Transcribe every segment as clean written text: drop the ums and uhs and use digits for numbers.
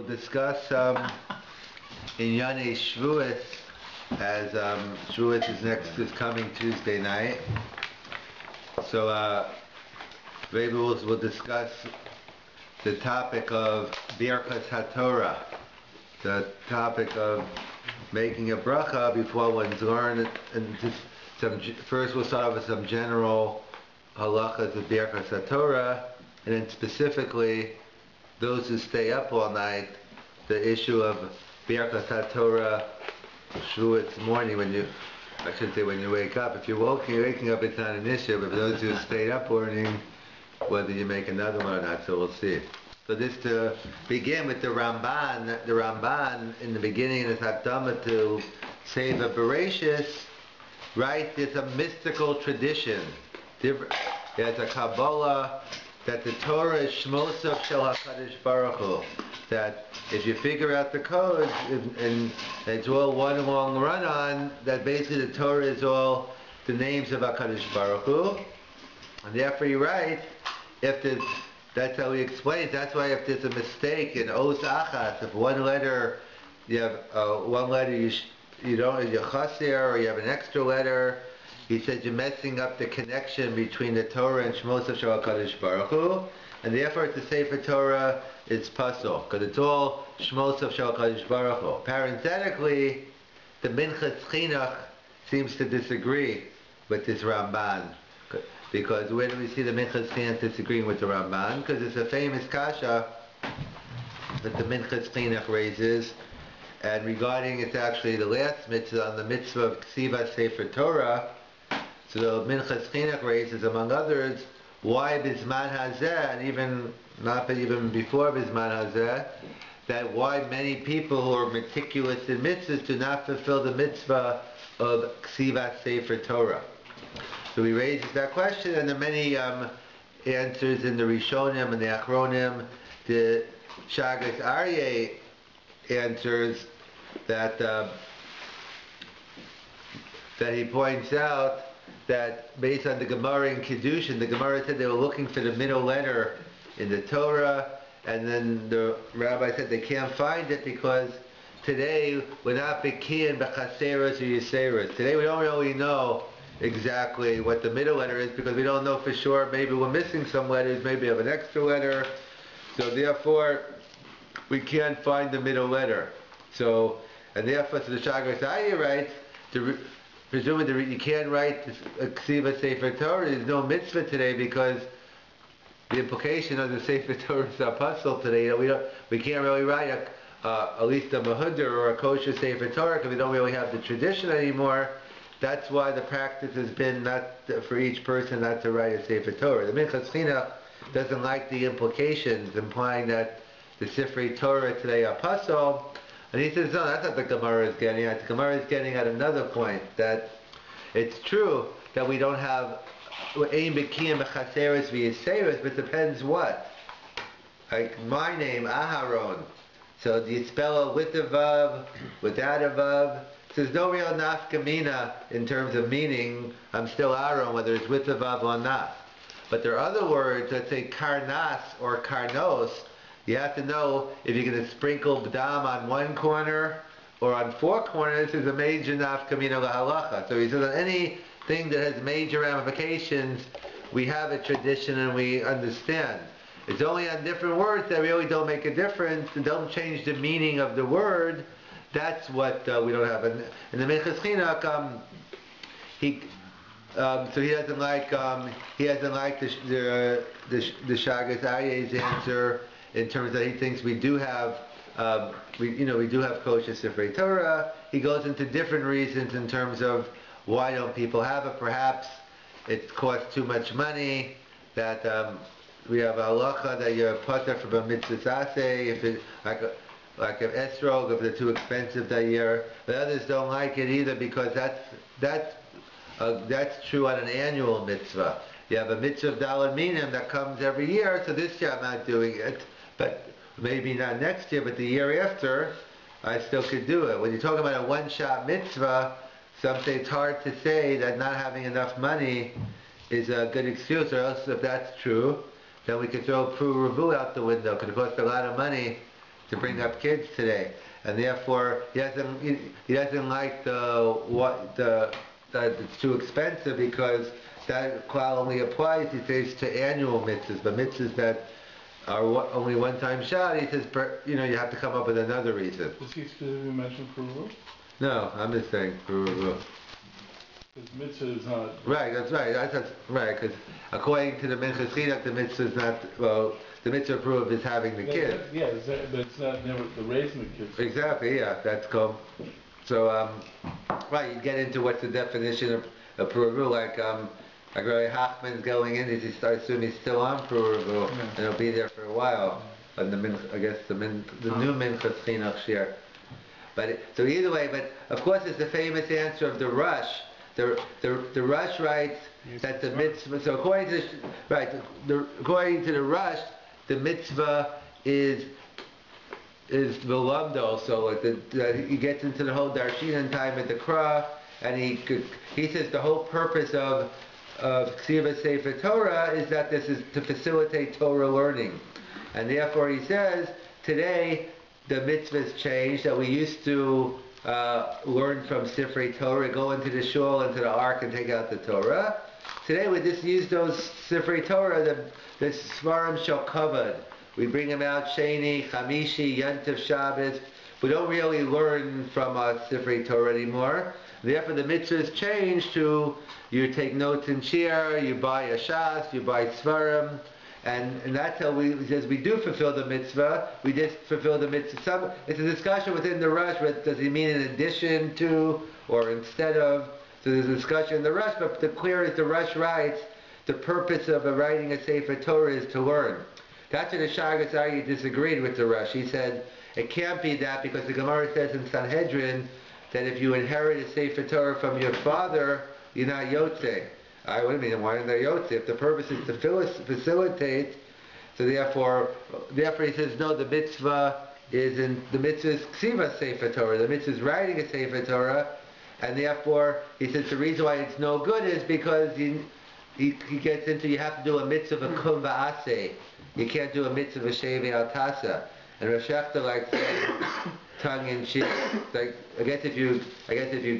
We'll discuss in Yane Shavuot, as Shavuot is coming Tuesday night. So Rabbi will discuss the topic of Birkas HaTorah, the topic of making a bracha before one's learned. And first we'll start with some general halachas of Birkas HaTorah, and then specifically those who stay up all night, the issue of Birkas HaTorah Shavuot morning, when you wake up. If you're waking up, it's not an issue, but for those who stayed up morning, whether you make another one or not, so we'll see. So this to begin with the Ramban in the beginning is Hakdama to Sefer Bereshis, right? It's a mystical tradition. It's a Kabbalah that the Torah is Shmosav Shel HaKadosh Baruch Hu. That if you figure out the codes and it's all one long run-on, that basically the Torah is all the names of HaKadosh Baruch Hu. And therefore you're right, that's how he explains. That's why if there's a mistake in Os Achas, if one letter, you have one letter you don't, you're chaser, or you have an extra letter, he said you're messing up the connection between the Torah and Shmosav Shel HaKadosh Baruch Hu, and therefore to Sefer Torah it's pasul, because it's all Shmosav Shel HaKadosh Baruch Hu. Parenthetically, the Minchas Chinuch seems to disagree with this Ramban. Because where do we see the Minchas Chinuch disagreeing with the Ramban? Because it's a famous kasha that the Minchas Chinuch raises, and regarding it's actually the last mitzvah on the mitzvah of Ksivas Sefer Torah. So the Minchas Chinuch raises, among others, why Bizman Hazeh, and even before Bizman Hazeh, that why many people who are meticulous in mitzvahs do not fulfill the mitzvah of Ksivas Sefer Torah. So he raises that question, and there are many answers in the Rishonim and the Achronim. The Shagas Aryeh answers that he points out that based on the Gemara in Kiddushin, the Gemara said they were looking for the middle letter in the Torah, and then the Rabbi said they can't find it because today we're not bekiyin b'chaseros or yiseros. Today we don't really know exactly what the middle letter is because we don't know for sure. Maybe we're missing some letters, maybe we have an extra letter, so therefore we can't find the middle letter. So, and therefore, so the Shagas Aryeh writes, presumably you can't write a Ksiva Sefer Torah. There's no mitzvah today because the implication of the Sefer Torah is apostle today. We can't really write at least a Mahudar or a kosher Sefer Torah because we don't really have the tradition anymore. That's why the practice has been not for each person not to write a Sefer Torah. The Minchas Chinuch doesn't like the implications implying that the Sifrei Torah today are pasul. And he says, no, that's not what the Gemara is getting at. The Gemara is getting at another point, that it's true that we don't have Ein B'kiyim B'chaseres V'yiseres, but it depends what. Like my name, Aharon. So do you spell it with a vav, without a vav? So there's no real nafkamina in terms of meaning. I'm still Aaron, whether it's with a vav or not. But there are other words, let's say karnas or karnos. You have to know if you're going to sprinkle b'dam on one corner or on four corners. There's a major nafkamina lahalacha. So he says on anything that has major ramifications, we have a tradition and we understand. It's only on different words that really don't make a difference and don't change the meaning of the word. That's what we don't have. And the Minchas Chinuch, so he doesn't like the Shagas Aryeh's answer in terms that he thinks we do have we do have kosher Sifrei Torah. He goes into different reasons in terms of why don't people have it. Perhaps it costs too much money. That we have a halacha that you're pater for a mitzvah aseh if it like an esrog, if they're too expensive that year. But others don't like it either because that's true on an annual mitzvah. You have a mitzvah of daled minim that comes every year, so this year I'm not doing it, but maybe not next year, but the year after, I still could do it. When you're talking about a one-shot mitzvah, some say it's hard to say that not having enough money is a good excuse, or else if that's true, then we could throw Pru Revu out the window, because it costs a lot of money to bring up kids today, and therefore he doesn't like that it's too expensive, because that klal only applies, he says, to annual mitzvahs, but mitzvahs that are only one-time shot, he says, you have to come up with another reason. Does he specifically mention Peru? No, I'm just saying Peru. Because mitzvah is not... Right, that's right. That's right, because according to the Minchas Chinuch, the mitzvah is not, the mitzvah proof is having the kids. Yeah, that's not never the raising the kids. Exactly, yeah, that's cool. So, right, you get into what's the definition of Peru, like Rabbi Hochman's going in, I assume he's still on Peru, and he'll be there for a while, and the new Minchas Chinuch share. But so either way, but of course it's the famous answer of the Rush. The Rush writes that the mitzvah. So according to the Rush, the mitzvah is velamdo. So he gets into the whole darshan time at the Kra, and he says the whole purpose of Ksiva Sefer Torah is that this is to facilitate Torah learning, and therefore he says today the mitzvahs changed, that we used to learn from Sifrei Torah, go into the shul, into the ark, and take out the Torah. Today we just use those Sifrei Torah, the Svarim shall covered. We bring them out Sheni, Chamishi, Yantiv, Shabbos. We don't really learn from Sifrei Torah anymore. Therefore the mitzvahs change to, you take notes in Shir, you buy a Shas, you buy Svarim. And that's how we do fulfill the mitzvah. We just fulfill the mitzvah. It's a discussion within the Rush, but does he mean in addition to or instead of? So there's a discussion in the Rush, but the clear is the Rush writes, the purpose of writing a Sefer Torah is to learn. That's what the Shagas argued, disagreed with the Rush. He said, it can't be that, because the Gemara says in Sanhedrin that if you inherit a Sefer Torah from your father, you're not Yotzei. What do you mean? Why isn't there Yotze? If the purpose is to facilitate, so therefore he says no. The mitzvah is Ksiva Sefer Torah. The mitzvah is writing a Sefer Torah, and therefore he says the reason why it's no good is because he gets into, you have to do a mitzvah of kum va'aseh. You can't do a mitzvah of shevi al tasa. And Rav Shechter saying, tongue in cheek, like I guess if you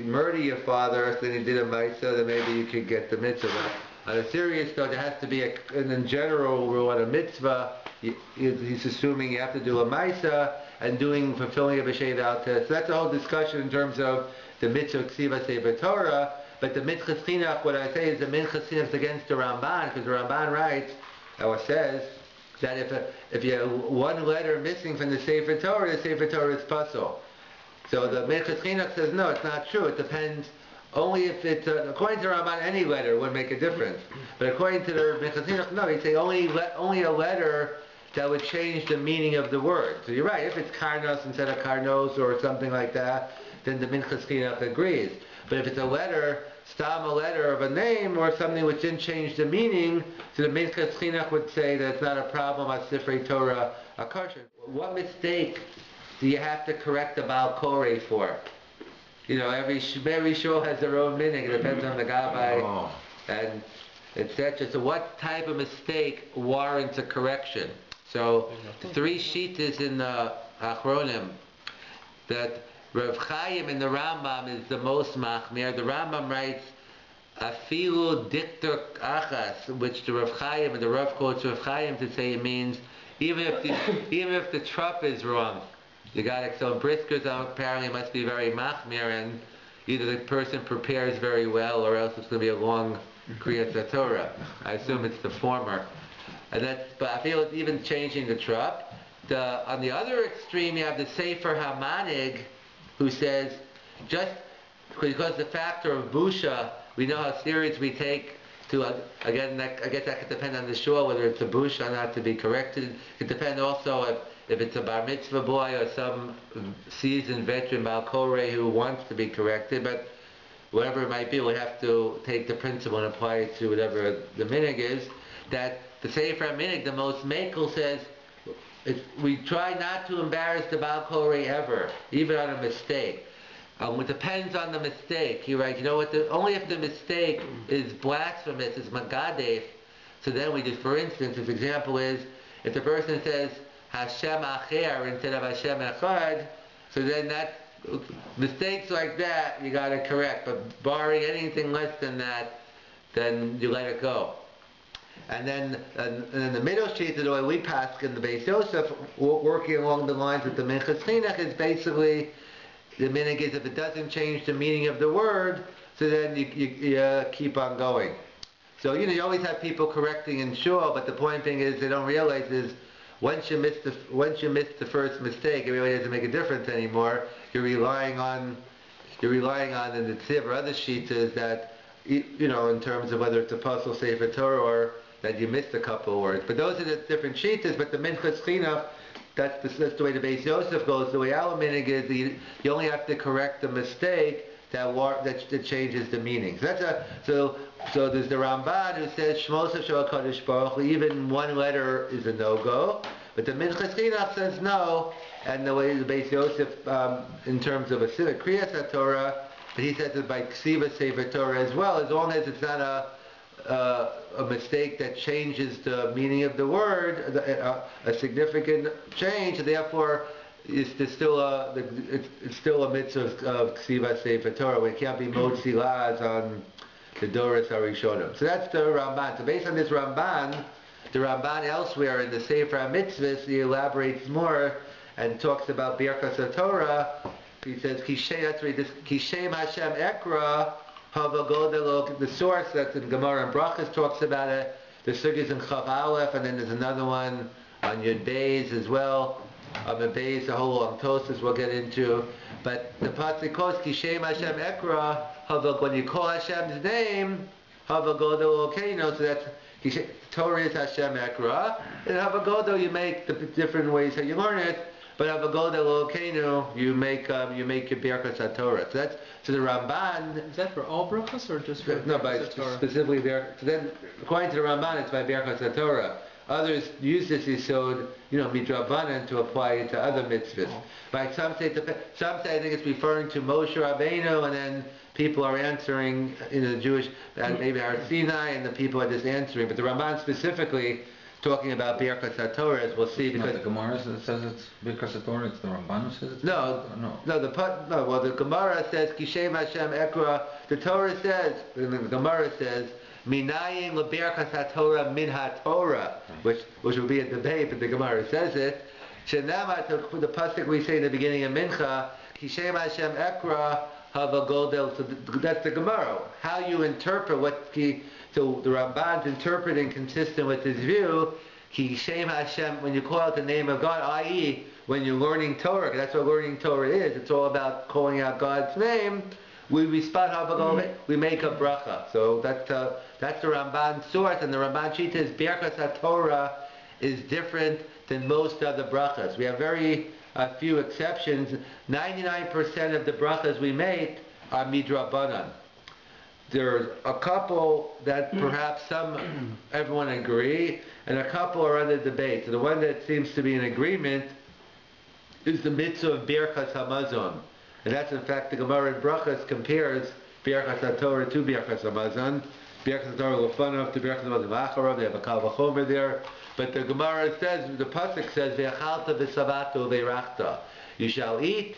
murder your father, then you did a ma'isa, then maybe you could get the mitzvah. On a serious note, there has to be in general rule on a mitzvah. He's assuming you have to do a ma'isa and fulfilling a b'shev al tasa. So that's a whole discussion in terms of the mitzvah ksiva sefer Torah. But the Minchas Chinuch, what I say is the Minchas Chinuch is against the Ramban, because the Ramban writes, or says, that if you have one letter missing from the Sefer Torah is puzzle. So the Minchas Chinuch says no, it's not true. It depends only if it's according to Ramban, any letter would make a difference. But according to the Minchas Chinuch, no, he'd say only a letter that would change the meaning of the word. So you're right. If it's karnos instead of karnos or something like that, then the Minchas Chinuch agrees. But if it's a letter, stam a letter of a name or something which didn't change the meaning, so the Minchas Chinuch would say that it's not a problem on Sifrei Torah Akasha. What mistake do you have to correct the Baal Koreh for? Every shul has their own meaning. It depends on the gabbai and etc. So what type of mistake warrants a correction? So the three shittas in the Achronim, that Rav Chaim in the Rambam is the most machmir. The Rambam writes, afilu diktur achas, which the Rav Chaim and the Rav quotes Rav Chaim to say it means even if the trup is wrong, you got it. So briskers apparently must be very machmir, and either the person prepares very well, or else it's going to be a long kriyas Torah. I assume it's the former. But I feel it's even changing the trup. On the other extreme, you have the Sefer Hamanig, who says, just because the factor of busha, we know how serious we take to, again, I guess that could depend on the shul, whether it's a busha or not to be corrected. It could depend also if it's a bar mitzvah boy or some seasoned veteran Baal Koreh who wants to be corrected, but whatever it might be, we have to take the principle and apply it to whatever the minig is. That the Sefer Minig, the most makel, says, we try not to embarrass the Baal Koreh ever, even on a mistake. It depends on the mistake. He writes, only if the mistake is blasphemous, is magadef, so then we do, for instance, his example is, if the person says, Hashem Acher instead of Hashem Echad, so then that mistakes like that you got to correct. But barring anything less than that, then you let it go. And then in the middle sheet, the way we pass in the Beis Yosef, working along the lines of the Minchas Chinuch, is basically the minhag is if it doesn't change the meaning of the word, so then you keep on going. So you always have people correcting in shul, but the point being is they don't realize is once you miss the first mistake, it really doesn't make a difference anymore. You're relying on in the tiv or other sheets is that in terms of whether it's a puzzle sefer Torah or that you missed a couple of words. But those are the different sheets. But the Minchas Chinuch, that's the way the Beis Yosef goes. The way our minhag is you only have to correct the mistake that changes the meaning. So there's the Ramban who says Shmo Shel HaKadosh Baruch Hu, even one letter is a no-go. But the Minchas Chinuch says no, and the way the Beis Yosef, in terms of a Kriyas Torah, but he says it by Ksiva Sefer Torah as well, as long as it's not a mistake that changes the meaning of the word, a significant change, and therefore it's still a mitzvah of Ksiva Sefer Torah. We can't be motzi laz on the Doros HaRishonim. So that's the Ramban. So based on this Ramban, the Ramban elsewhere in the Sefer HaMitzvahs, he elaborates more and talks about Birkas Torah. He says, Kishem Hashem Ekra, the source that's in Gemara and Brachas talks about it. The sugis in Chav Aleph, and then there's another one on Yud Beis as well. The Beis, the whole long Tosas we'll get into. But the pasuk goes, Kishem Hashem Ekra, when you call Hashem's name, Havagodo Lokeino, so that's Torah is Hashem Ekra. And Havagodo you make the different ways how you learn it. But Havagodo Lokeino you make your Birkas Torah. So the Ramban. Is that for all brachas or just for Torah? Specifically there. So then, according to the Ramban, it's by Birkas Torah. Others use this yisod, midrabanan, to apply it to other mitzvahs. But some say I think it's referring to Moshe Rabbeinu, and then people are answering in the Jewish, maybe Har Sinai, and the people are just answering. But the Ramban specifically talking about Birkas Torah, as we'll see. Because the Gemara says it's Birkas Torah. It's the Ramban who says it's the Gemara says Kishem Hashem Ekra. The Torah says, the Gemara says, Minayin leBirkas Torah min haTorah, which will be a debate, but the Gemara says it. Shenama, the pasuk we say in the beginning of Mincha, Kishem Hashem Ekra Havagodel. So that's the Gemara. How you interpret so the Ramban's interpreting consistent with his view. Kishem Hashem, when you call out the name of God, i.e., when you're learning Torah, 'cause that's what learning Torah is. It's all about calling out God's name. We respond, we make a bracha. So that's the Ramban source, and the Ramban Shita is Birkas Torah is different than most other brachas. We have very few exceptions. 99% of the brachas we make are midrabanan. There's a couple that perhaps everyone agree, and a couple are under debate. So the one that seems to be in agreement is the mitzvah of Birkas Hamazon. And that's in fact the Gemara in Brachas compares Birkas Torah to Birkas Hamazon. Birkas Torah Lefanav to Birkas Hamazon Acharav. They have a Kal Vachomer there. But the Gemara says, the pasuk says, Ve'achalta v'savato ve'rachta. You shall eat,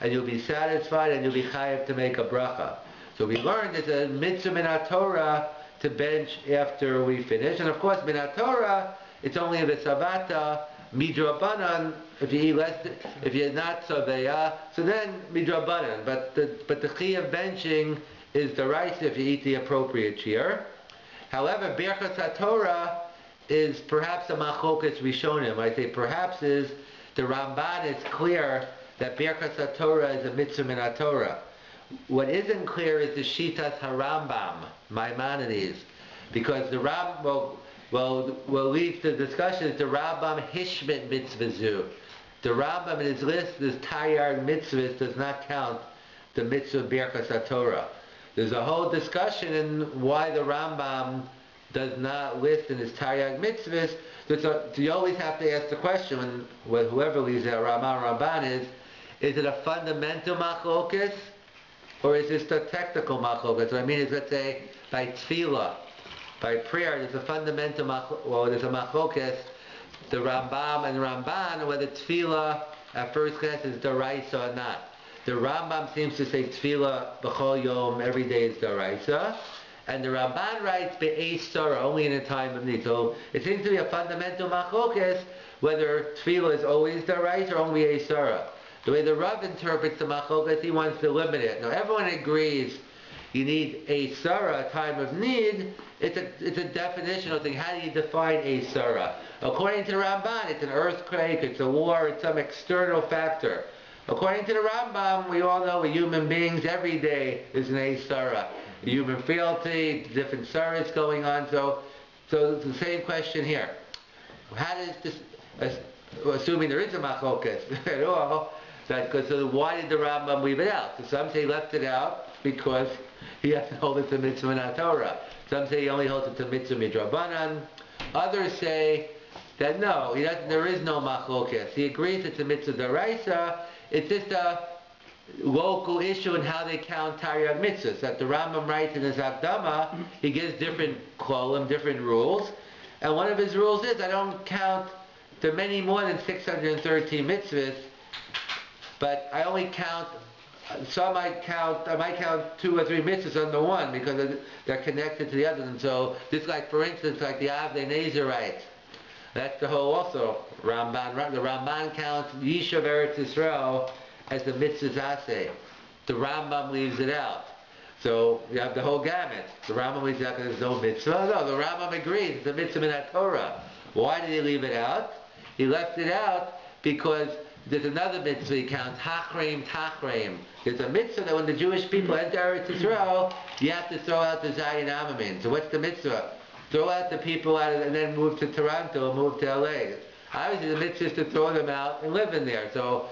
and you'll be satisfied, and you'll be chayav to make a bracha. So we learned it's a mitzvah min Torah to bench after we finish. And of course, min Torah, it's only the savata. Midrabanan, if you eat less, if you're not saveya, so then midrabanan. But the chi of benching is the rice if you eat the appropriate shear. However, Birkas Torah is perhaps a machokas rishonim. I say perhaps is the Ramban is clear that Birkas Torah is a mitzvah min Torah. What isn't clear is the Shitas HaRambam, Maimonides, because the we'll leave the discussion. The Rambam Hishmet Mitzvah. The Rambam in his list, this Tayyar Mitzvahs, does not count the Mitzvah Birkas Torah. There's a whole discussion in why the Rambam does not list in his Tayyar Mitzvahs. So you always have to ask the question, when whoever leaves out Ramban is it a fundamental machlokas, or is this a technical machlokas? What I mean is, let's say, by tefillah, by prayer, there's a fundamental there's a machlokas the Rambam and Ramban, whether tefillah at first glance is daraisa or not. The Rambam seems to say tefillah b'chol yom, every day is daraisa. And the Ramban writes be'ez sarah, only in a time of need. So it seems to be a fundamental machlokes whether tefillah is always daraisa or only be'ez sarah. The way the Rav interprets the machlokes, he wants to limit it. Now everyone agrees you need a sarah, a time of need. It's a definitional thing. How do you define a sarah? According to the Ramban, it's an earthquake, it's a war, it's some external factor. According to the Rambam, we all know we're human beings. Every day is an sarah. Human frailty, different sarahs going on. So it's the same question here. How does this, assuming there is a machlokes at all, so why did the Rambam leave it out? So some say he left it out because he has to hold it to mitzvah and Torah. Some say he only holds it to mitzvah midrabanan. Others say that no, he doesn't. There is no machlokes. He agrees it's a mitzvah daraisa. It's just a local issue in how they count Taryag mitzvahs. That the Rambam writes in his Akdama, he gives different klolim, different rules, and one of his rules is I don't count. There are many more than 613 mitzvahs, but I only count. Some I might count 2 or 3 mitzvahs under one because they're connected to the others. And so, just like for instance, like the Avnei Nezirite, that's the whole also Ramban. The Ramban counts Yishuv Eretz Yisrael as the mitzvahs aseh. The Rambam leaves it out. So you have the whole gamut. The Rambam leaves it out because there's no mitzvah. No, the Rambam agrees it's a mitzvah in that Torah. Why did he leave it out? He left it out because there's another mitzvah he counts, Tachreim. There's a mitzvah that when the Jewish people enter Eretz Yisrael, you have to throw out the Zayin Amamin. So what's the mitzvah? Throw out the people out and then move to Toronto, move to LA. Obviously the mitzvah is to throw them out and live in there. So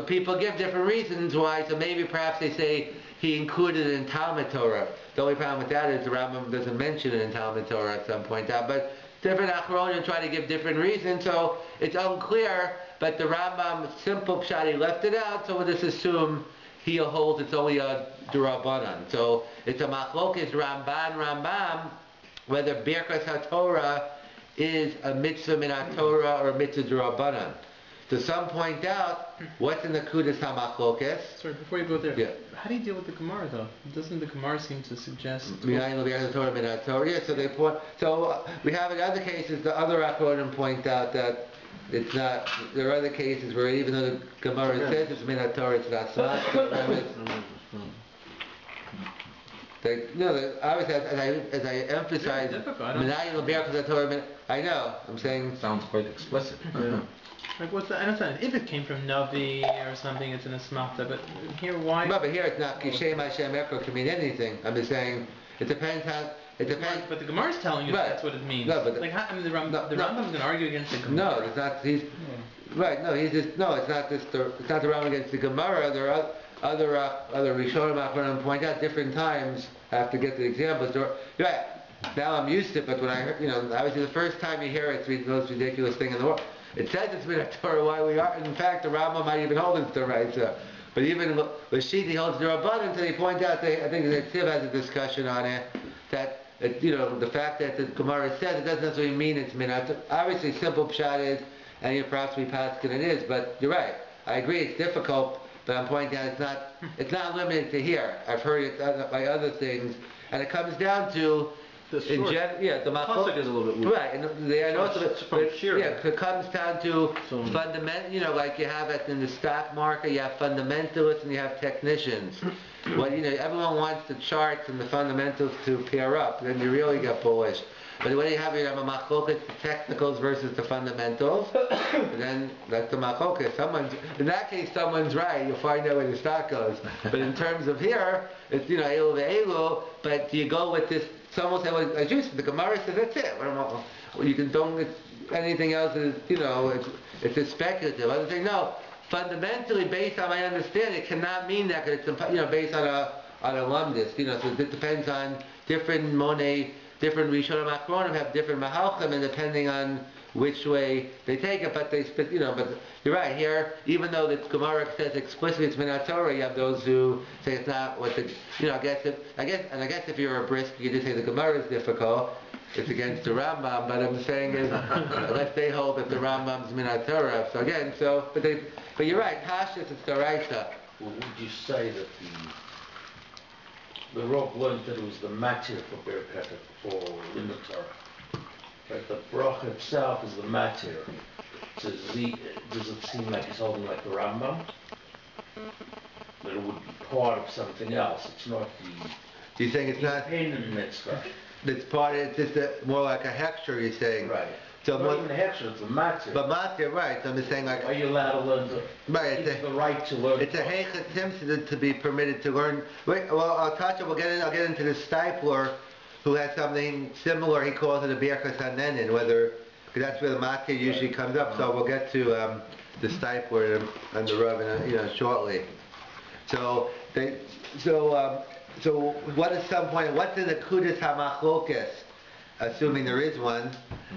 people give different reasons why. So maybe perhaps they say he included it in Talmud Torah. The only problem with that is the Rambam doesn't mention it in Talmud Torah at some point out. But different Achronim try to give different reasons, so it's unclear. But the Rambam, simple pshat, he left it out, so we'll just assume he holds it's only a Durabanan. So it's a machlokes Rambam, whether Birkas HaTorah is a mitzvah min HaTorah or a mitzvah Durabanan. So some point out, what's in the Kudas HaMachlokes? Sorry, before you go there, yeah. How do you deal with the Gemara though? Doesn't the Gemara seem to suggest... Yeah, so they point... So we have in other cases, the other Achronim point out that it's not... There are other cases where even though the Gemara says it's min HaTorah, it's not smart. Obviously, as I emphasize, I know, I'm saying... Sounds quite explicit. Yeah. Like what's the, I understand if it came from Navi or something, it's in a smachta, but here why? No, but here it's not Kishem Hashem Eko can mean anything. I'm just saying it depends how it depends. Right, but the Gemara is telling you that's what it means. No, but like how, I mean the Rambam is going to argue against the Gemara. No, it's not. He's right. No, he's just no. It's not just it's not the Rambam against the Gemara. There are other Rishonim Achronim point out different times. I have to get the examples. Right. Now I'm used to it, but when I heard, obviously the first time you hear it, it's the most ridiculous thing in the world. It says it's been a Torah why we are. In fact, the Rambam might even hold it to right. But even Rashid, he holds the Rabbanan, so they point out, I think the Tiv has a discussion on it, that, the fact that the Gemara says it doesn't necessarily mean it's minat. Obviously, simple pshat is, and perhaps we paskin it is, but you're right. I agree, it's difficult, but I'm pointing out it's not limited to here. I've heard it by other things, and it comes down to the pasuk is a little bit weak. Right, and it comes down to fundamental. Like you have in the stock market, you have fundamentalists and you have technicians. Everyone wants the charts and the fundamentals to pair up, then you really get bullish. But when you have a machlokes, the technicals versus the fundamentals, then that's the machlokes. In that case, someone's right. You'll find out where the stock goes. But in terms of here, it's elu ve'elu. But do you go with this? Some will say, well, as you said, the Gemara says that's it. You can don't. Anything else is, it's just speculative. Others say no. Fundamentally, based on my understanding, it cannot mean that because it's based on a lumdis. So it depends on different money. Different Rishonim Achronim have different mahalchim, and depending on which way they take it, but you're right, here, even though the Gemara says explicitly it's min Torah, you have those who say it's not what I guess if you're a brisk, you just say the Gemara is difficult. it's against the Rambam, but I'm saying is, unless they hold that the Rambam's Minat Torah. So again, but you're right, Hashis is Doraisa. Well, would you say that the Rob learned that it was the matir for Birkat for Limit Torah? But the bracha itself is the matir. So does it seem like it's holding like the Rambam? That it would be part of something else. It's not the You're saying it's not, independent mitzvah. it's part, it's just more like a hechsher, you're saying. Right. So Not even a hechsher, it's a matir. But matir, right, so I'm just saying like, Are you allowed to learn right, it's the right to learn? it's a heichatim to be permitted to learn. Wait, well, I'll get into the Stipler, who has something similar. He calls it a birkas hanenin, because that's where the matir usually comes up. So we'll get to the Stipler and the Rav, shortly. So what is some point? What's in the Kudas Hamachlokas? Assuming there is one,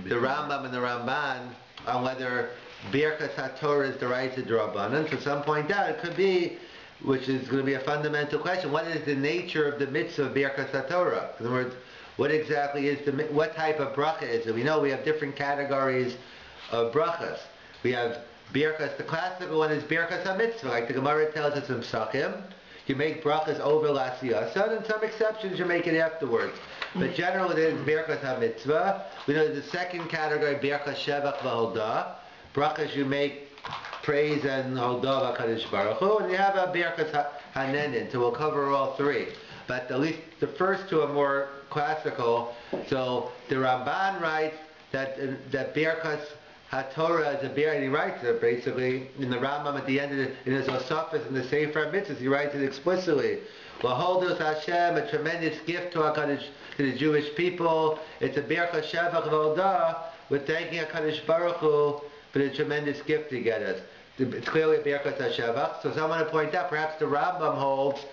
the Rambam and the Ramban, on whether Birkas HaTorah is the right to Drabanan. So some point out it could be, which is going to be a fundamental question. What is the nature of the mitzvah of Birkas HaTorah? In other words, what exactly is what type of bracha is it? We know we have different categories of brachas. We have Birkas, the classical one is Birkas HaMitzvah, like the Gemara tells us in Psachim. You make brachas over L'Asiyasa, and some exceptions you make it afterwards. But generally it is Birkas HaMitzvah. We know the second category, Birkas Shevach V'Hodah. Brachas you make praise and Hodah V'Kadosh Baruch Hu. And you have a Birkas Hanenin, so we'll cover all three. But at least the first two are more classical. So the Ramban writes that Birkas HaTorah is a bir, and he writes it basically in the Rambam at the end of in his Osafis in the Sefer Mitzvahs. He writes it explicitly. L'holdus Hashem, a tremendous gift to the Jewish people. It's a birka shevach v'odah. We're thanking HaKadosh Baruch Hu for the tremendous gift he gave us. It's clearly a birkas shevach. So someone to point out, perhaps the Rambam holds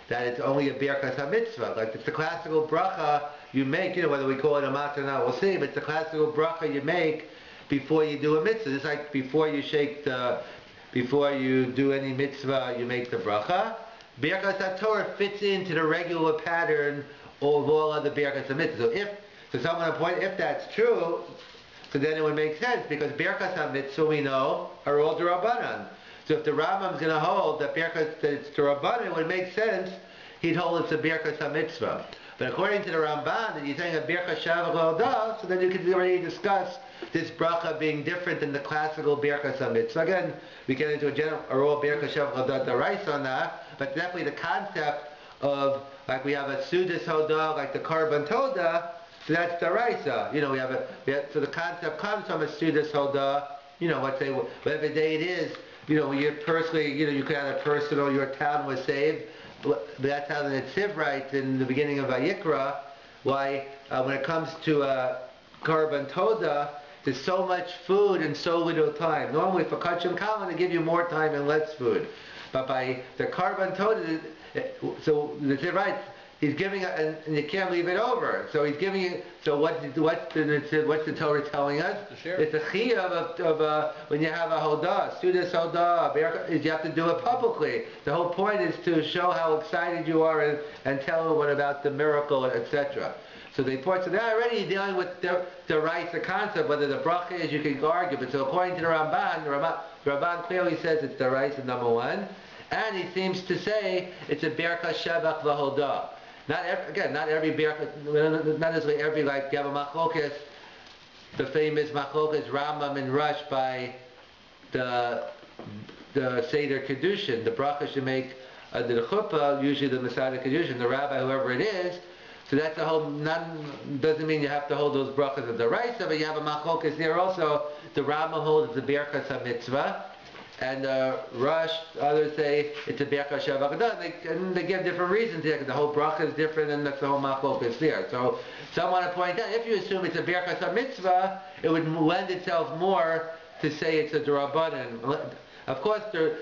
that it's only a birkas mitzvah. Like it's the classical bracha you make. Whether we call it a matzah or not, we'll see. But it's the classical bracha you make before you do a mitzvah. It's like before you do any mitzvah, you make the bracha. Birkas HaTorah fits into the regular pattern of all other Birkas HaMitzvah. So someone will point, if that's true, so then it would make sense, because Birkas HaMitzvah we know are all D'Rabbanan. So if the Rambam's going to hold that it's D'Rabbanan, it would make sense he'd hold it's a Birkas HaMitzvah. But according to the Ramban, that you're saying a Birkas Shavach L'Odah, so then you can already discuss this bracha being different than the classical Birkas HaMitzvah. Again, we get into a general, are all Birkas Shavach L'Odah D'Oraisa on that, but definitely the concept of, like we have a Sudas Hodah, like the Karban Todah, so that's D'Oraisa. So the concept comes from a Sudas Hodah, whatever day it is, when you're personally, you could have a personal, your town was saved. But that's how the Netziv writes in the beginning of Vayikra, why when it comes to Karban Todah, there's so much food and so little time. Normally for Kachim Kalan they give you more time and less food. But by the Karban Todah, so the Netziv writes, he's giving, and you can't leave it over. So he's giving you, so what's the Torah telling us? It's a chiyuv of when you have a hodah, Sudas hodah, is you have to do it publicly. The whole point is to show how excited you are and tell everyone about the miracle, etc. So they point to that already dealing with the rights, the concept, whether the bracha is, you can argue. But so according to the Ramban clearly says it's the rights of number one. And he seems to say it's a birka shevach v'hodah. Not every birka, not necessarily every, like you have a machlokas, the famous machlokas Rambam and Rush by the Seder Kedushin, the bracha you make under the chuppah, usually the Masada Kedushin, the rabbi, whoever it is. So that's the whole, doesn't mean you have to hold those brachas of the Raisa, but you have a machlokas there also. The Rambam holds the birkas HaMitzvah. And Rush, others say it's a Birka Shavach, and they give different reasons here, because the whole bracha is different, and that's the whole machlok is there. So some want to point out, if you assume it's a Birka Mitzvah, it would lend itself more to say it's a D'Rabbanan. Of course, you're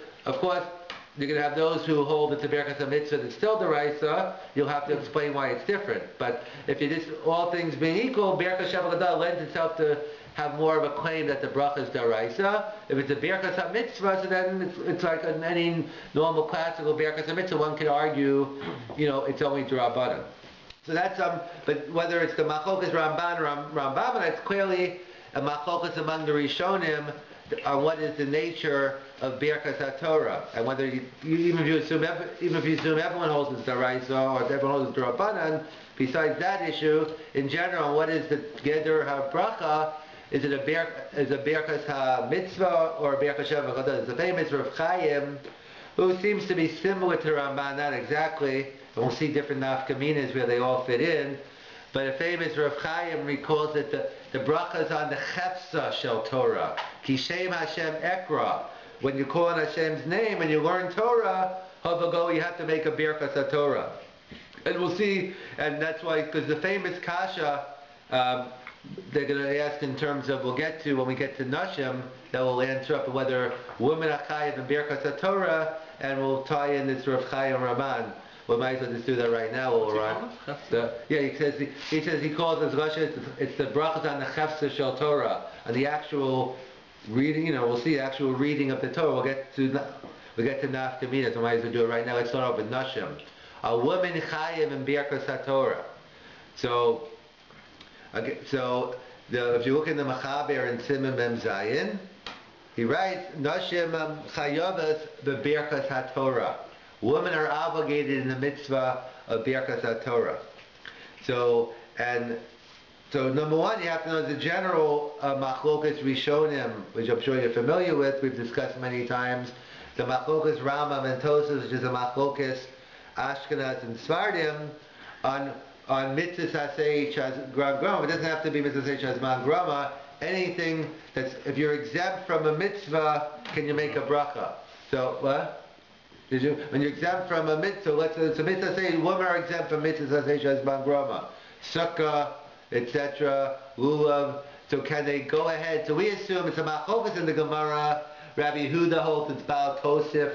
going to have those who hold it's a Birka Mitzvah that's still D'Oraisa. You'll have to explain why it's different. But if you just, all things being equal, Birka Shavach lends itself to have more of a claim that the bracha is D'Oraisa. If it's a Birkas HaMitzvah, so then it's like any normal classical Birkas HaMitzvah, one could argue, it's only D'Rabbanan. So that's but whether it's the Machlokas Ramban or Rambam, it's clearly a Machlokas among the Rishonim on what is the nature of Birkas HaTorah, and whether even if you assume everyone holds it's Daraisa or everyone holds it's Rabbanan. Besides that issue, in general, what is the Geder HaBracha? Is it a Birkas HaMitzvah or a Birkas Shavuot? It's the famous Rav Chaim, who seems to be similar to Ramban, not exactly. We'll see different nafkaminas where they all fit in. But a famous Rav Chaim recalls that the bracha is on the chefsa shel Torah. Kishem Hashem ekra. When you call on Hashem's name and you learn Torah, havago, you have to make a birkas HaTorah. And we'll see, and that's why, because the famous kasha, they're going to ask in terms of, we'll get to, when we get to Nashim, that will answer up whether women are chayiv and birkas HaTorah, and we'll tie in this Rav Chaim Raman. We might as well just do that right now. He calls it Russia. It's the brachas on the chefsa shel Torah, and the actual reading. We'll see the actual reading of the Torah. We'll get to nafkaminas. We might as well do it right now. Let's start off with Nashim. A woman chayiv and birkas HaTorah. So if you look in the Machaber in Siman Mem Zayin, he writes Nashim chayavas b'birkas HaTorah. Women are obligated in the mitzvah of Birkas HaTorah. So number one, you have to know the general Machlokas Rishonim, which I'm sure you're familiar with, we've discussed many times. The Machlokas Rambam and Tosas, which is a Machlokas Ashkenaz and Sfardim, on mitzvahs hasei chaz grama. It doesn't have to be mitzvahs hasei chaz man grama. Anything that's, if you're exempt from a mitzvah, can you make a bracha? So, what? When you're exempt from a mitzvah, so mitzvah say women are exempt from mitzvahs as bangrama, sukkah, etc., lulav. So can they go ahead? So we assume it's a machlokas in the Gemara. Rabbi Yehuda holds it's Baal Tosif.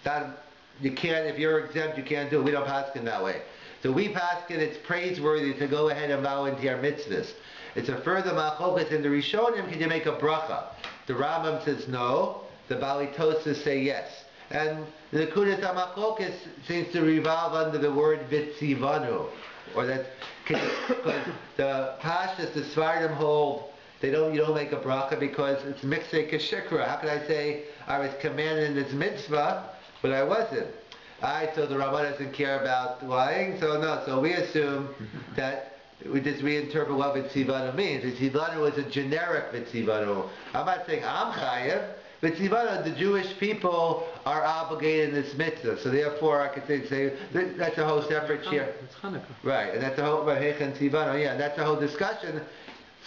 That you can't, if you're exempt, you can't do it. We don't paskin that way. So we paskin it's praiseworthy to go ahead and volunteer mitzvahs. It's a further machlokas in the Rishonim. Can you make a bracha? The Rambam says no. The Bali Tosif say yes. And the Kudas HaMachlokas seems to revolve under the word Vitzivanu, or that because the Pashas, the Svardim hold, you don't make a bracha because it's Miksei Kashikra. How can I say I was commanded in this mitzvah, but I wasn't? So the Rambam doesn't care about lying, so no. So we assume that we just reinterpret what Vitzivanu means. Vitzivanu is a generic Vitzivanu. I'm not saying I'm chayev. But the Jewish people are obligated in this mitzvah, so therefore I could say that's a whole separate share. It's Hanukkah. Right, and that's the whole and that's the whole discussion.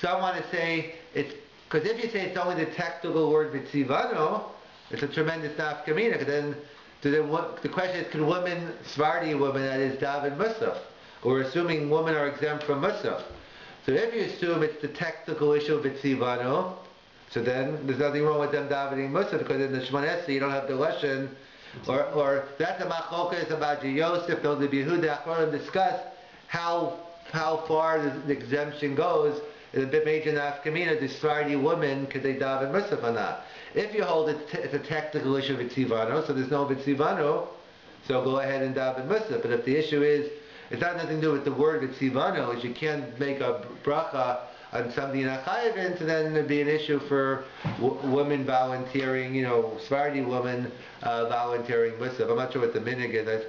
Some want to say it's because if you say it's only the technical word vitzivano, it's a tremendous nafkamina. Then the question is, can women, Svardi women, that is daven musaf, or assuming women are exempt from musaf? So if you assume it's the technical issue of vitzivano, so then there's nothing wrong with them davening musaf, because in the Shemon Esrei you don't have the lashon, or that's a machlokas about Yosef, those of Yehuda Achronim discuss how far the exemption goes. It's a bit major nafkamina. The Sephardi woman, could they daven musaf or not? If you hold it's a technical issue of vitzivano, so there's no vitzivano, so go ahead and daven musaf. But if the issue is it's not nothing to do with the word vitzivano, is you can't make a bracha on something you're not chayiv in, so then there'd be an issue for women volunteering, Sephardi women volunteering musaf. I'm not sure what the minig is.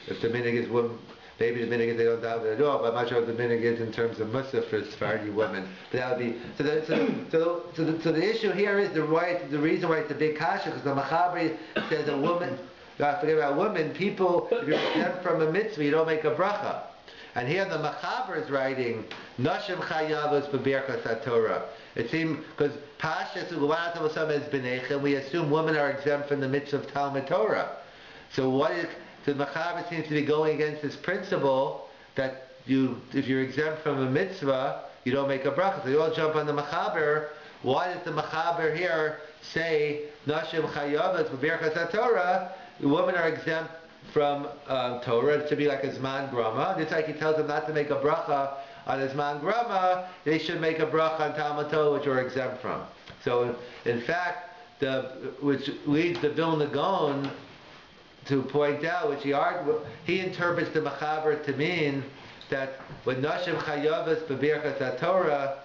If the minig is women, maybe the minig is they don't daven at all, but I'm not sure what the minig is in terms of musaf for Sephardi women. But that would be so. The issue here is the reason why it's a big kasha, because the Machaber says a woman. Forget about women. People, if you're exempt from a mitzvah, you don't make a bracha. And here the Machaber is writing, Nashim chayavos b'birkas HaTorah. It seems, because Pashas u'govanat v'sam es b'nechem, we assume women are exempt from the mitzvah of Talmud Torah. So the Machaber seems to be going against this principle that if you're exempt from a mitzvah, you don't make a bracha. So you all jump on the Machaber. Why does the Machaber here say, Nashim chayavos b'birkas HaTorah? The women are exempt from Torah to be like a Zman Grama. Just like he tells them not to make a bracha on a Zman Grama, they should make a bracha on Talmud Torah, which are exempt from. So, in fact, which leads the Vilna Gaon to point out, which he interprets the Machaber to mean that when Nashim Chayavas B'Birchas Torah,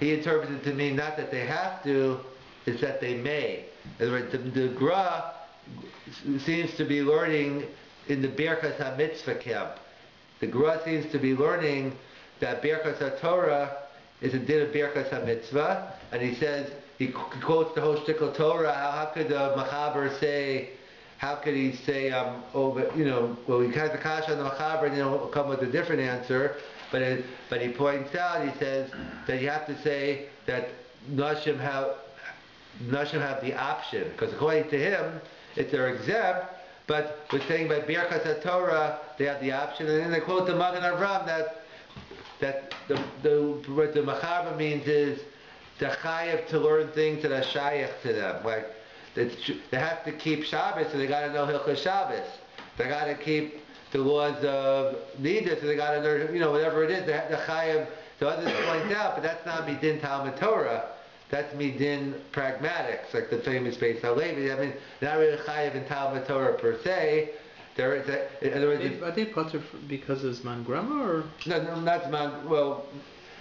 he interpreted to mean not that they have to, it's that they may. In other words, the Gra seems to be learning in the Birchas HaMitzvah camp. The Gra seems to be learning that Birchas HaTorah is a din of Birchas HaMitzvah, and he says, he quotes the whole shtickle Torah, how could the Machaber say, how could he say, well, he has a kasha on the Machaber and he'll come with a different answer, but he points out, he says, that you have to say that Nashim have the option, because according to him, if they're exempt, but we're saying by Birchas HaTorah, they have the option, and then they quote the Magen Avram that what the Machaber means is the chayev to learn things that are shayach to them. Like they have to keep Shabbos, so they got to know Hilchos Shabbos. They got to keep the laws of Nidus, so they got to know, whatever it is. The chayev. So others point out, but that's not midin Talmud Torah. That's midin pragmatics, like the famous Beis Halevi. I mean, not really chayev in Talmud Torah per se. There is in other words, are they putter because of Zman Grama or? No, not Zman. Well,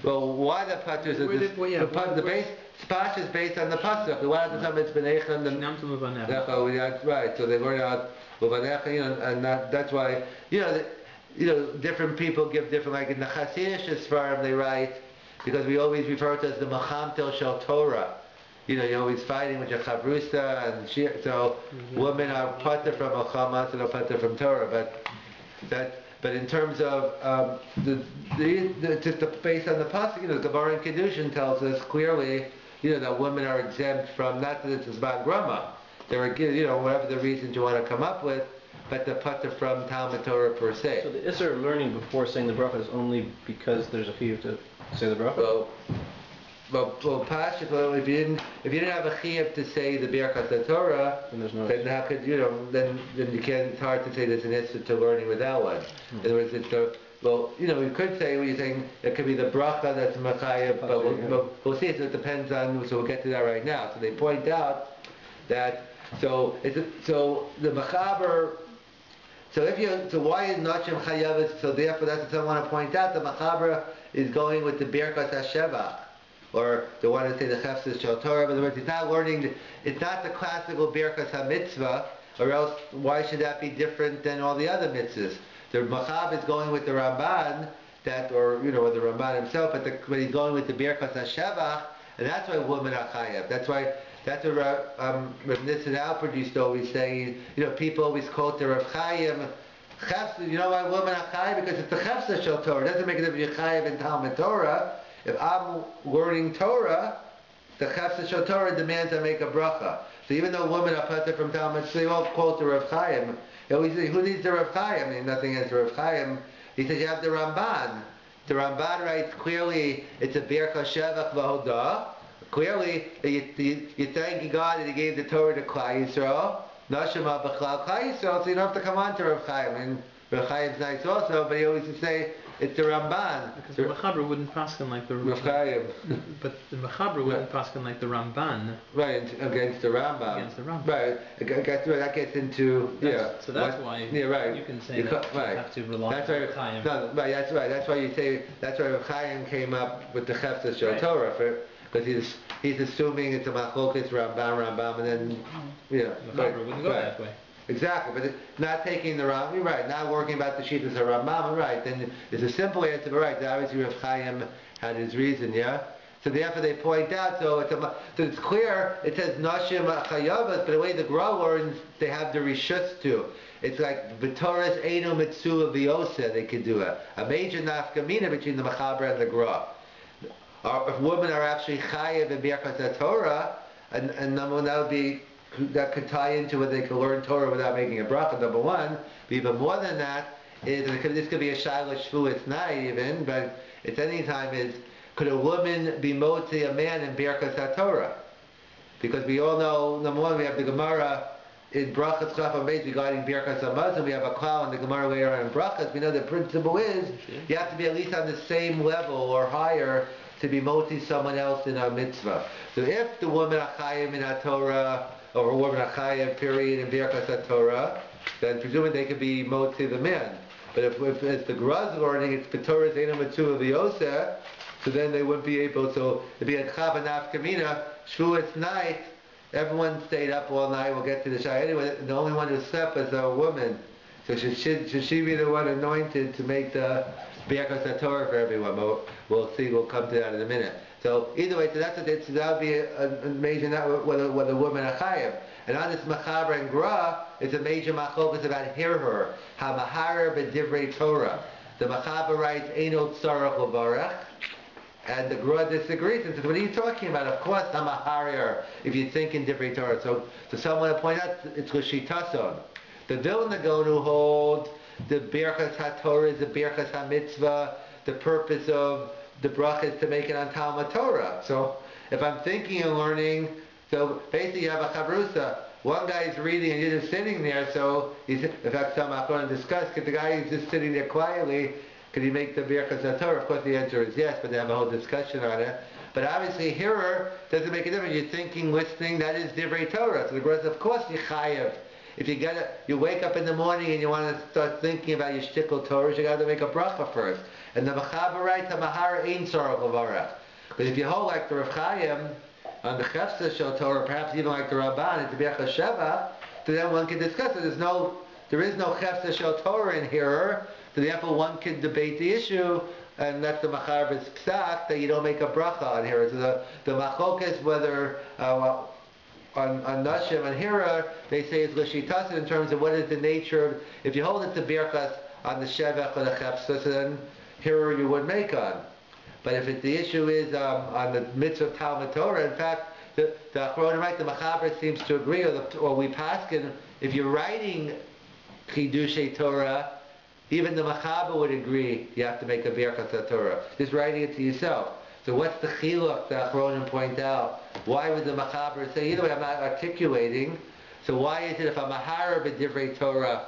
why the putter is the base Spash is based on the pasuk. The one at the time it's Benechem and that's right. So they learn out Uvanecha, and that's why different people give different. Like in the Hasidic Sfarim they write, because we always refer to it as the Machamtel Shel Torah. You're always fighting with your chavrusa and shir. So women are putter from Ochama, so they're putter from Torah. But in terms of just based on the pasuk, the Gemara in Kedushin tells us clearly, that women are exempt from, not that it's Zman Grama. They're, whatever the reasons you want to come up with, but the putter from Talmud Torah per se. So the Isser learning before saying the bracha is only because there's a chiyuv to say the bracha? Well, Pashas, if you didn't have a chiyuv to say the Birchas Torah, then how could then you can't. It's hard to say there's an issue to learning without one. In other words, we could say you're saying it could be the bracha that's mechayev, but we'll see. So it depends on. So we'll get to that right now. So they point out that so the mechaber. So why is Nashim Chayavis? So therefore, that's what I want to point out. The mechaber is going with the Birchas HaShevach. Or they want to say the Chefses Shel Torah, but in other words, he's not learning, it's not the classical Birchas HaMitzvah, or else why should that be different than all the other mitzvahs? The Machab is going with the Ramban, or the Ramban himself, but he's going with the Birchas HaShevach, and that's why women are chayav. That's what Rav Nissen Alpert used to always say, people always quote the Rav Chaim, Chefses, you know why women are chayav? Because it's the Chefses Shel Torah. It doesn't make it if you're chayav in Talmud Torah. If I'm learning Torah, the Chefses Shel Torah demands I make a bracha. So even though women are putter from Talmud, so they all quote the Rav Chaim. They always say, who needs the Rav Chaim? I mean, nothing against the Rav Chaim. He says you have the Ramban. The Ramban writes clearly it's a Birchas Shevach v'Hodah. Clearly, you're thanking God that He gave the Torah to Klal Yisrael. Nashima b'chlal Klal Yisrael, so you don't have to come on to Rav Chaim. And Rav Chaim's nice also, but he always would say, it's the Ramban. Because the Mechaber wouldn't paskin like the Ramban. But the Mechaber wouldn't paskin like the Ramban. Right, against the Rambam. Against the Rambam. Right, that gets into, So that's why right. You can say that you have to rely on Rav Chaim. No, right, that's right. That's why you say, that's why Rav Chaim came up with the Chefses Shel Torah, because he's assuming it's a Machlokes Rambam, and then, The Mechaber wouldn't go that way. Exactly, but not taking the Rambam, right, not working about the Shittas of Rambam, right, then it's a simple answer, but right, obviously Rav Chaim had his reason, yeah? So therefore they point out, so it's clear, it says Nashim Chayavas, but the way the Gra learns, they have the Rishus too. It's like V'Torah's Einu Mitzua V'Yosa, they could do a major nafkamina between the Mechaber and the Gra. If women are actually Chayav in Birchas Torah, and number one, that could tie into whether they could learn Torah without making a bracha, number one. But even more than that, this could be a Shiloh Shavuot night even, but it's any time could a woman be motzi a man in Birchas HaTorah? Because we all know, number one, we have the Gemara in Brachas Chafam Beis regarding Birchas HaMazon, we have a klal in the Gemara later on in Brachas. We know the principle is, you have to be at least on the same level or higher to be motzi someone else in a mitzvah. So if the woman achayim in HaTorah or a woman a chayav period in Birkas Torah, then presumably they could be motzi the men. But if it's the Graz learning, it's B'Torah Zainam Matzu of the Yoseh, so then they wouldn't be able. So it'd be a Chava Nafkamina, Shavuot night. Everyone stayed up all night. We'll get to the Shai anyway. The only one who slept was a woman. So should she be the one anointed to make the Birkas Torah for everyone? But we'll see. We'll come to that in a minute. So either way, so that's what so that would be a major, not whether woman a chayav. And on this Machaber and Gra, it's a major machlokas about Hirhur, HaMaharer b'divrei Torah. The Machaber writes, Eino tzarach u'barach, and the Gra disagrees and says, what are you talking about? Of course, HaMaharer, if you think in divrei Torah. So someone will point out, it's L'shitason. The Vilna Gaon who hold the Birchas HaTorah is the Birchas HaMitzvah, the purpose of the bracha is to make it on Talmud Torah. So if I'm thinking and learning, so basically you have a chavrusa. One guy is reading and you're just sitting there. So in fact, some are going to discuss. Could the guy who's just sitting there quietly, could he make the Birchas Torah? Of course, the answer is yes, but they have a whole discussion on it. But obviously, hearer doesn't make a difference. You're thinking, listening. That is divrei Torah. So the Gemara says, of course, you chayav. If you wake up in the morning and you want to start thinking about your shtickle Torah, you got to make a bracha first. And the Machaber writes, "Mahar ein tzarach levarach." But if you hold like the Rav Chaim on the Chefsa Shel Torah, perhaps even like the Rabban, it's a Birchas Sheva, so then one can discuss it. There is no Chefsa Shel Torah in here, so therefore one can debate the issue, and that's the Machaber's psak that you don't make a bracha on here. So the machlokas whether on Nashim and Hira, they say it's L'shitasin in terms of what is the nature of, if you hold it to Birchas on the Shevach or the Chefsa, so then Hira you would make on. But if the issue is on the mitzvah of Talmud Torah, in fact, the Achronim write, the Machaber seems to agree, or we paskin, if you're writing Chidushei Torah, even the Machaber would agree you have to make a Birchas Torah. Just writing it to yourself. So what's the chiluk the Achronim point out? Why would the Machaber say, either way I'm not articulating, so why is it if I'm a Maharer b'divrei Torah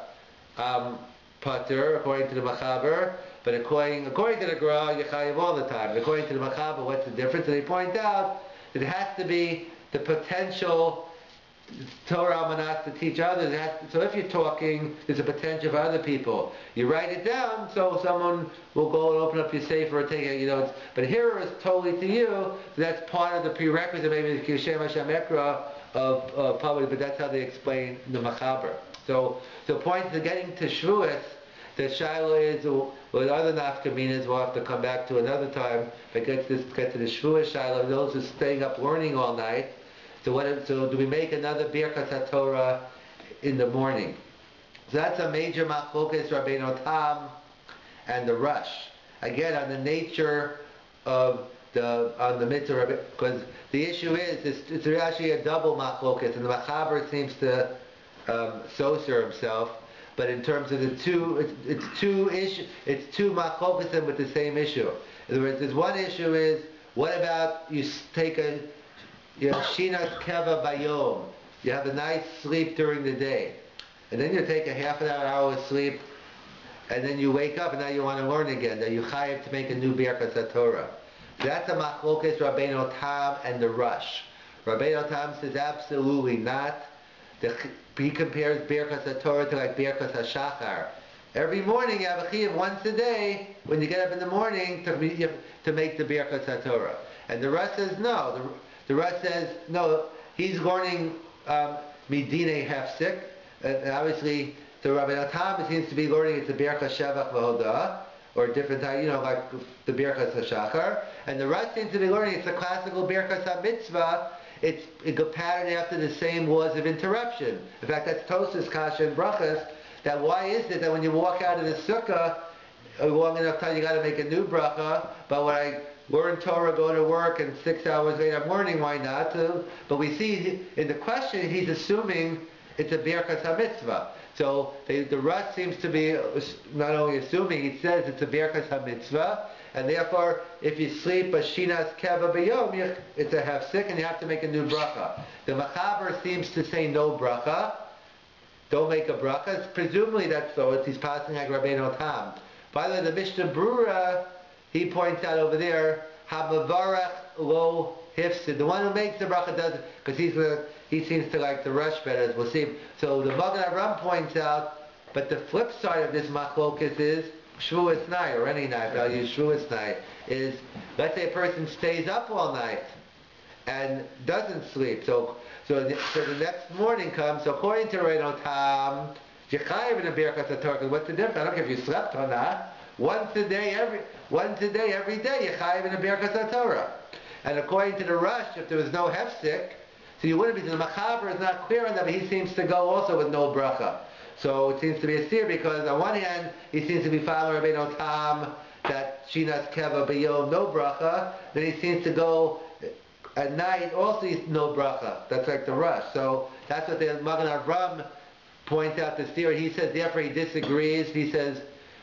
pater, according to the Machaber, but according to the Gra, you chayav all the time. According to the Machaber, what's the difference? And they point out that it has to be the potential Torah Amanas to teach others. So if you're talking, there's a potential for other people. You write it down, so someone will go and open up your safe or take it. But here is totally to you. So that's part of the prerequisite, maybe the Kishem Hashem Ekra of public. But that's how they explain the Machaber. So point to getting to Shavuot, the Shiloh is, with other nafkaminas, we'll have to come back to another time. But get to the Shavuot Shiloh, those who are staying up learning all night. So do we make another Birchas Torah in the morning? So that's a major machlokas Rabbeinu Tam and the Rush. Again, on the nature of on the mitzvah, because the issue is it's actually a double machlokas, and the Machaber seems to soser himself. But in terms of the two, it's two machlokas with the same issue. In other words, there's one issue is, what about you take Shinas Keva Bayom. You have a nice sleep during the day. And then you take a half an hour sleep, and then you wake up and now you want to learn again. That you chayav to make a new Birchas Torah. That's a machlokas Rabbeinu Tam and the Rush. Rabbeinu Tam says absolutely not. He compares Birchas Torah to like Birchas HaShachar. Every morning you have a chiyuv once a day when you get up in the morning to make the Birchas Torah. And the Rush says no. The Rush says, no, he's learning Midine Hefsik, and obviously the Rabbi Tam seems to be learning it's the Birchas Shevach V'Hodah, or a different type, like the Birchas HaShachar, and the Rush seems to be learning it's the classical Birchas HaMitzvah. It's patterned after the same laws of interruption. In fact, that's Tosas Kasha and Brachas, that why is it that when you walk out of the Sukkah, a long enough time you got to make a new bracha, but when I learn Torah, go to work, and 6 hours later I'm learning, why not? But we see in the question, he's assuming it's a Birchas HaMitzvah. So the Rush seems to be not only assuming, he says it's a Birchas HaMitzvah, and therefore, if you sleep a Shinas Keva B'Yom, it's a Hefsik, and you have to make a new bracha. The Machaber seems to say no bracha, don't make a bracha. Presumably that's so, he's passing like Rabbeinu Tam. By the way, the Mishnah Brura, he points out over there, HaMavarach lo hifsid. The one who makes the bracha does it, because he seems to like the rush better, as we'll see. So the Magen Avraham points out, but the flip side of this machlokas is Shavuot night, or any night, but I'll use Shavuot night, is, let's say a person stays up all night and doesn't sleep. So the next morning comes, so according to Reino Tam, Yechayev in a Birkas Torah. What's the difference? I don't care if you slept or not. Once a day, every day, Yechayev in a Birkas Torah. And according to the Rush, if there was no hefsek, so you wouldn't be. The Machaber is not clear on that, but he seems to go also with no bracha. So it seems to be a steer, because on one hand, he seems to be following Rabbeinu Tam that Shinas Keva B'Yom no bracha. Then he seems to go at night also no bracha. That's like the Rush. So that's what the Magen Avraham points out the steer. He says therefore he disagrees. He says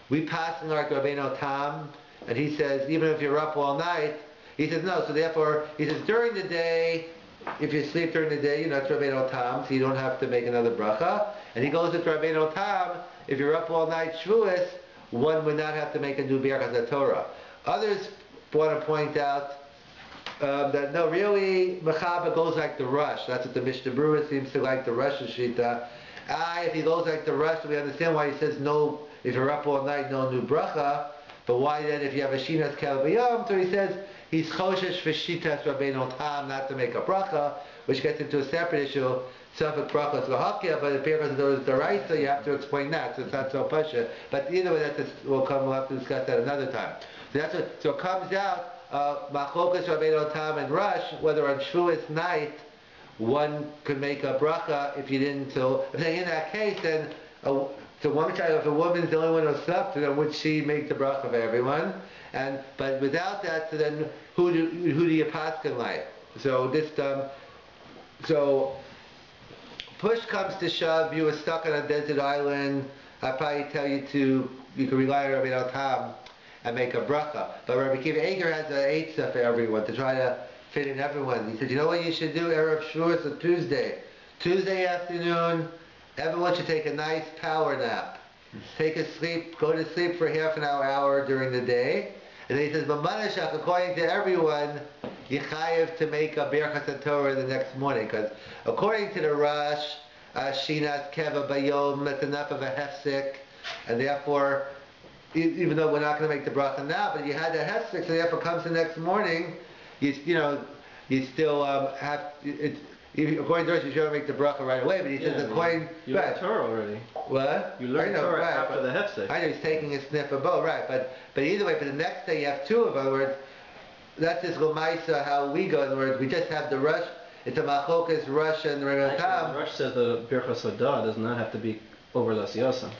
we pass in like Rabbeinu Tam, and he says even if you're up all night, he says no. So therefore he says during the day, if you sleep during the day, you're not Rabbeinu Tam, so you don't have to make another bracha. And he goes with Rabbeinu Tam, if you're up all night Shavuos, one would not have to make a new Birkas Torah. Others want to point out that no, really, Mechaber goes like the Rush. That's what the Mishnah Berurah seems to like, the Rush Shita. If he goes like the Rush, we understand why he says no, if you're up all night, no new bracha. But why then, if you have a Shinas Kel B'Yom, so he says, he's Choshesh V'Shitas Rabbeinu Tam not to make a bracha, which gets into a separate issue. Suffolk brachas lahakia, but if Birkas Torah is the right, so you have to explain that. So it's not so pasha. But either way, we'll have to discuss that another time. So it comes out machlokas Rabbeinu Tam and Rush, whether on Shavuot night one could make a bracha if you didn't. So in that case, then so one child, if a woman's the only one who slept, then would she make the bracha for everyone? But without that, so then who do you paskin like? So this so push comes to shove, you were stuck on a desert island, I'd probably tell you you can rely on Rabbeinu Tam and make a bracha. But Rabbi Kiva Eger has an eitzah for everyone, to try to fit in everyone. He said, you know what you should do, Erev Shavuos on Tuesday afternoon, everyone should take a nice power nap. Go to sleep for half an hour during the day. And then he says, but Manashach, according to everyone, Yechayev to make a Birkas Torah the next morning, because according to the Rush, Shinas Keva Bayom, that's enough of a hefsek, and therefore, even though we're not going to make the bracha now, but you had a hefsek, so therefore comes the next morning, you still have, according to Rush, you shouldn't make the bracha right away, but he says according... You learned Torah already. What? You learned Torah after the hefsek. I know he's taking a sniff of both, right, but either way, for the next day you have two of them, in other words, that's just L'maisa how we go. In other words, we just have the Rush. It's a Machokas, Rush, and Rabbeinu Tam. The Rush says the Birchas Hadah does not have to be over L'Siyasa.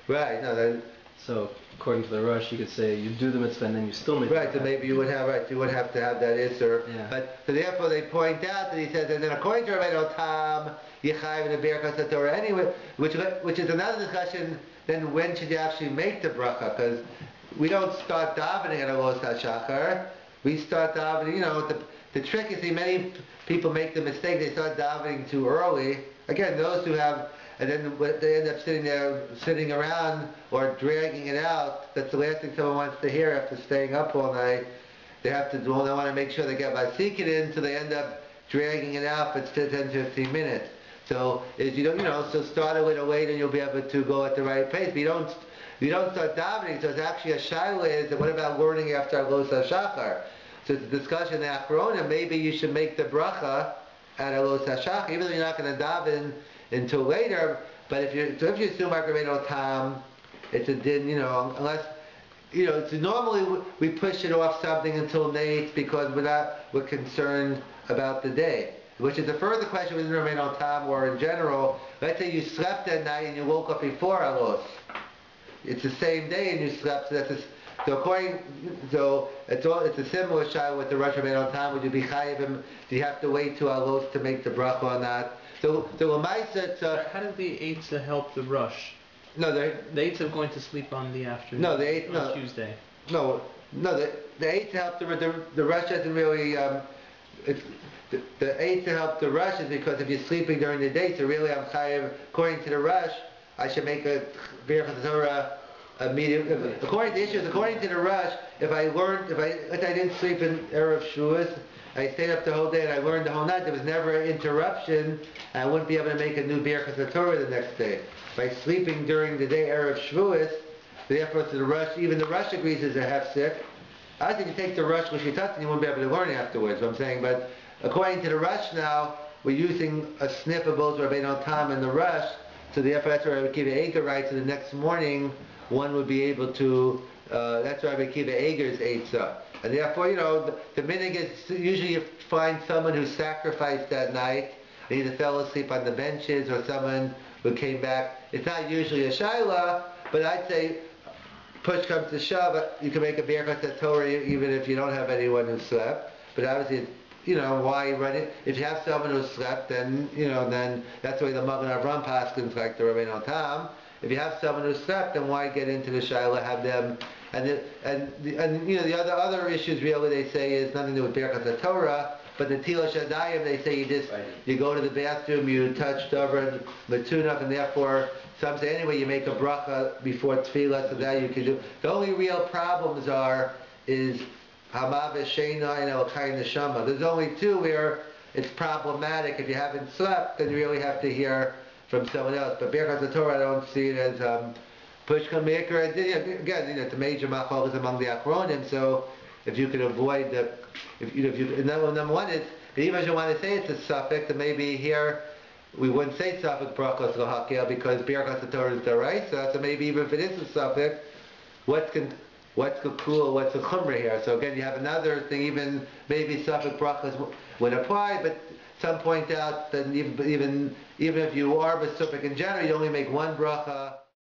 Right. No. So according to the Rush, you could say you do the mitzvah and then you still make. Right. So maybe you would have to have that Isser. Yeah. But so therefore they point out that he says, and then according to Rabbeinu Tam, Yechayev in the Birchas Torah anyway, which is another discussion. Then when should you actually make the bracha? Because we don't start davening at Alos HaShachar. We start davening, the trick is many people make the mistake, they start davening too early. Again, those who have, and then they end up sitting around or dragging it out. That's the last thing someone wants to hear after staying up all night. They want to make sure they get Vasikin in, so they end up dragging it out for 10, 15 minutes. So if you don't, so start a little late and you'll be able to go at the right pace. But you don't start davening, so it's actually a shaila is, and what about learning after Alos HaShachar? So it's a discussion in the Achrona, maybe you should make the bracha at Alos HaShachar, even though you're not going to daven until later, but if you assume like Rabbeinu Tam, it's a din, unless, so normally we push it off something until late because we're concerned about the day. Which is a further question within Rabbeinu Tam or in general. Let's say you slept that night and you woke up before Alos. It's the same day and you slept, so it's a similar shot with the Rosh Rabbeinu Tam. Would you be chayivim? Do you have to wait till Alos to make the bracha or not? So how did the Eitzah help the Rush? No, the Eitzah of going to sleep on the afternoon. No, on Tuesday. No, the Eitzah helped the Rush doesn't really. The Eitzah help the Rush is because if you're sleeping during the day, so really I'm chayiv. According to the Rush, I should make a Birchas Torah immediately. According to the issues, according to the rush, if I didn't sleep in Erev Shavuos, I stayed up the whole day and I learned the whole night, there was never an interruption, and I wouldn't be able to make a new Birchas Torah the next day. By sleeping during the day Erev Shavuos, therefore to the rush, even the rush agrees is a hefsek. I think if you take the rush l'shitatzin, you won't be able to learn afterwards, what I'm saying, but according to the rush now, we're using a snip of both Rabbeinu Tam and the rush, so therefore that's where Rabbi Akiva Eiger writes, so the next morning, one would be able to, that's why Rabbi Akiva Eiger's Eitzah. And therefore, the minig is, usually you find someone who sacrificed that night, and either fell asleep on the benches, or someone who came back. It's not usually a shaila, but I'd say, push comes to shove, you can make a Birchas Torah even if you don't have anyone who slept. But obviously, why run it? If you have someone who slept, then, then that's the way the Magen Avraham paskins like the Rabbeinu Tam. If you have someone who slept, then why get into the shaila, have them, the other issues really they say is nothing to do with Birchas Torah, but the Tila Shadayim, they say you go to the bathroom, you touch Dover Matunach, and therefore, some say anyway you make a bracha before Tefillah, so that you can do. The only real problems is Hamav Sheina and Elkai Neshama. There's only two where it's problematic. If you haven't slept, then you really have to hear from someone else. But Birchas Torah, I don't see it as Pushka Maker. Again, it's a major machlokes among the Achronim. So if you could avoid number one is, even if you want to say it's a suffix, then maybe here we wouldn't say suffix brachos l'hakel because Birchas Torah is deraisa. So maybe even if it is a suffix, what's the kul, what's the chumrah here? So again, you have another thing. Even maybe suffix brachos would apply, but some point out that even if you are besuffic in general, you only make one bracha.